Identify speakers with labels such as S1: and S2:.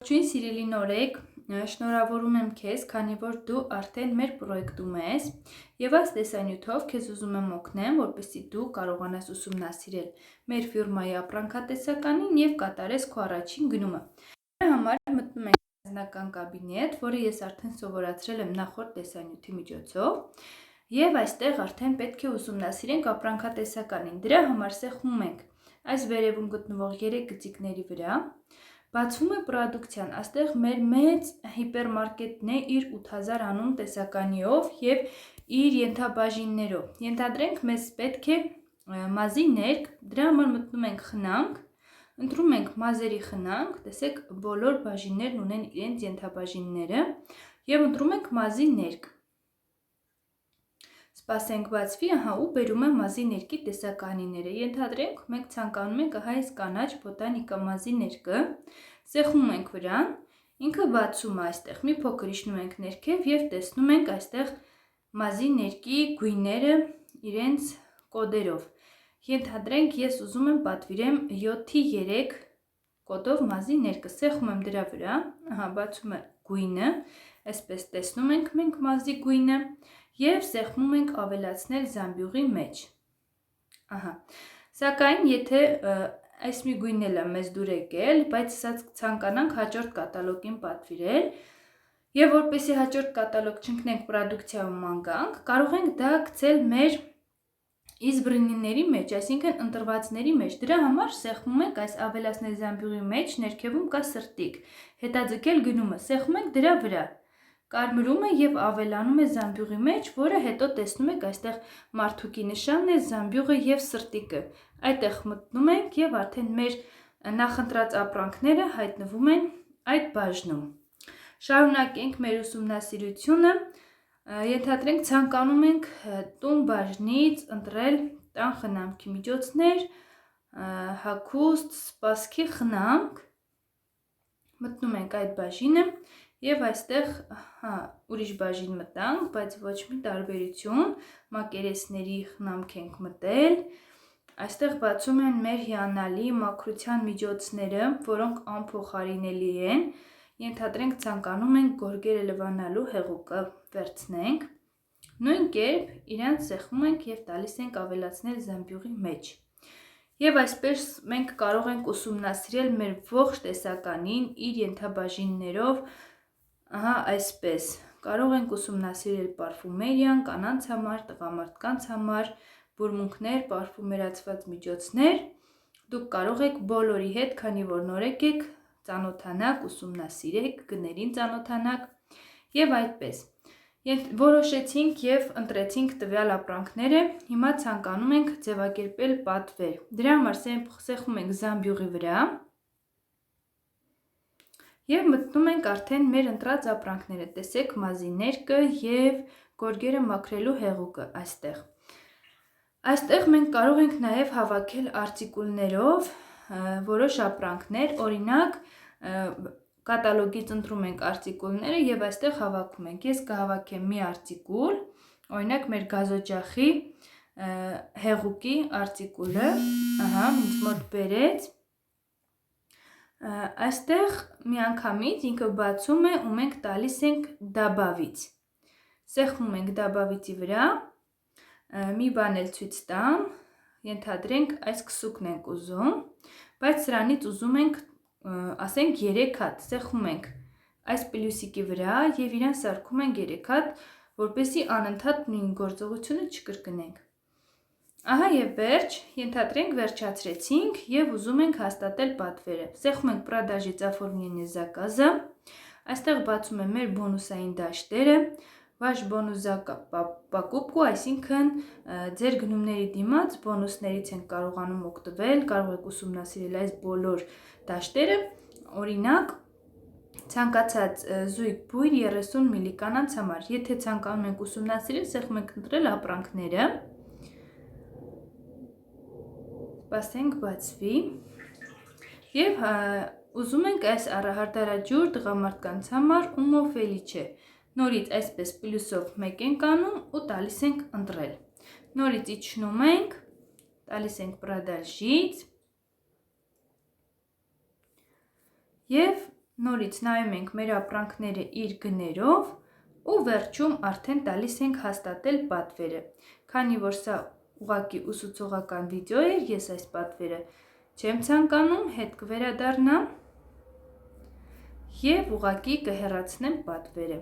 S1: Ողջույն սիրելի նորեկ, շնորհավորում եմ քեզ, քանի որ դու արդեն մեր պրոյեկտում ես եւ այս տեսանյութով քեզ ուզում եմ օգնեմ, որպեսզի դու կարողանաս ուսումնասիրել մեր ֆիրմայի ապրանքատեսականին եւ կատարես քո առաջին գնումը։ Դրա համար մտնում ենք անձնական կաբինետ, որը ես արդեն սովորացրել եմ նախորդ տեսանյութի միջոցով, եւ այստեղ արդեն պետք է ուսումնասիրենք ապրանքատեսականին։ Դրա համար սեղմում ենք այս վերևում գտնվող 3 գծիկների վրա։ Բացվում է պրոդուկցիան, այստեղ մեր մեծ հիպերմարկետն է իր 8000 անուն տեսականիով եւ իր ենթաբաժիններով։ Ենթադրենք մեզ պետք է մազի ներք, դրա համար մտնում ենք խնամք, ընտրում ենք մազերի խնամք, տեսեք բոլոր բաժիններն ունեն իրենց ենթաբաժինները եւ ընտրում ենք մազի ներք։ Սպասենք բացվի, ու բերում եմ մազի ներքի տեսականիները։ Ենթադրենք մենք ցանկանում ենք այս կանաչ բոտանիկա մազի ներկը, սեղմում ենք վրան, ինքը բացում է այստեղ, մի փոքր իջնում ենք ներքև եւ տեսնում ենք այստեղ մազի ներքի գույները իրենց կոդերով։ Ենթադրենք ես ուզում եմ պատվիրեմ 7-3 կոդով մազի ներկը, սեղմում եմ դրա վրա, բացում է գույնը, այսպես տեսնում ենք մենք մազի գույնը եւ սեղմում ենք ավելացնել զամբյուղի մեջ։ Սակայն եթե այս մի գույնն էլ է մեզ դուր եկել, բայց սա ցանկանանք հաջորդ կատալոգին պատվիրել եւ որպեսզի հաջորդ կատալոգ չընկնենք պրոդուկցիայում ման կարող ենք դա գցել մեր избранныների մեջ, այսինքն ընտրվածների մեջ։ Դրա համար սեղմում ենք այս ավելացնել զամբյուղի մեջ, ներքևում կա սրտիկ, հետաձգել գնումը, սեղմում ենք դրա վրա, կարմրում է եւ ավելանում է զամբյուղի մեջ, որը հետո տեսնում եք այստեղ մարդուկի նշանն է, զամբյուղը եւ սրտիկը։ Այդտեղ մտնում ենք եւ արդեն մեր նախընտրած ապրանքները հայտնվում են այդ բաժնում։ Շարունակենք մեր ուսումնասիրությունը։ Ենթադրենք ցանկանում ենք տուն բաժնից ընտրել տան խնամքի միջոցներ, հագուստ, սպասքի խնամք, մտնում ենք այդ բաժինը եւ այստեղ ուրիշ բաժին մտանք, բայց ոչ մի տարբերություն, մակերեսների խնամք ենք մտել, այստեղ բացում են մեր հիանալի մաքրության միջոցները, որոնք անփոխարինելի են, ենթադրենք ցանկանում ենք գորգերը լվանալու հեղուկը վերցնենք, նույն կերպ իրանց սեղմում ենք եւ տալիս ենք ավելացնել զամբյուղի մեջ։ Եվ այսպես մենք կարող ենք ուսումնասիրել մեր ողջ տեսականին իր ենթաբաժիններով, այսպես կարող ենք ուսումնասիրել պարֆումերիան, կանանց համար, տղամարդկանց համար, բուրմունքներ, պարֆումերացված միջոցներ։ Դուք կարող եք բոլորի հետ, քանի որ նորեկ եք, ծանոթանաք, ուսումնասիրեք, գներին ծանոթանաք եւ այդպես։ Որոշեցինք եւ ընտրեցինք տվյալ ապրանքները, հիմա ցանկանում ենք ձևակերպել պատվեր։ Դրա համար սեղմում ենք զամբյուղի վրա եւ մտնում ենք արդեն մեր ընտրած ապրանքները, տեսեք մազի ներկը եւ գորգերը մաքրելու հեղուկը այստեղ։ Այստեղ մենք կարող ենք նաեւ հավաքել արտիկուլներով որոշ ապրանքներ, օրինակ կատալոգից ընտրում ենք արտիկուլները եւ այստեղ հավաքում ենք։ Ես կհավաքեմ մի արտիկուլ, օրինակ մեր գազօջախի հեղուկի արտիկուլը, ինձ մոտ բերեց։ Այստեղ միանգամից ինքը բացում է ու մենք տալիս ենք դաբավից։ Սեղմում ենք դաբավիցի վրա, մի բան էլ ցույց տամ, ենթադրենք այս քսուկն ենք ուզում, բայց սրանից ուզում ենք ասենք 3 հատ, սեղմում ենք այս պլյուսիկի վրա եւ իրան սարքում ենք 3 հատ, որպեսզի անընդհատ նույն գործողությունը չկրկնենք։ Եվ վերջ, ենթադրենք վերջացրեցինք եւ ուզում ենք հաստատել պատվերը։ Սեղմում ենք продажить оформление заказа, այստեղ բացում եմ մեր բոնուսային դաշտերը, Վաշ բոնուս за покупку, այսինքն ձեր գնումների դիմաց բոնուսներից ենք կարողանում օգտվել, կարող եք ուսումնասիրել այս բոլոր դաշտերը, օրինակ ցանկացած զույգ բույր 30 մլ կանանց համար, եթե ցանկանում ենք ուսումնասիրել, սեղմում ենք ընտրել ապրանքները, սպասենք բացվի եւ ուզում ենք այս հարդարաջուր տղամարդկանց համար ումոֆելի չէ։ Նորից այսպես պլյուսով 1 ենք անում ու տալիս ենք ընտրել։ Նորից իջնում ենք, տալիս ենք продажить եւ նորից նայում ենք մեր ապրանքները իր գներով ու վերջում արդեն տալիս ենք հաստատել պատվերը։ Քանի որ սա ուղղակի ուսուցողական վիդեո էր, ես այս պատվերը չեմ ցանկանում, հետ կվերադառնամ և ուղղակի կհեռացնեմ պատվերը։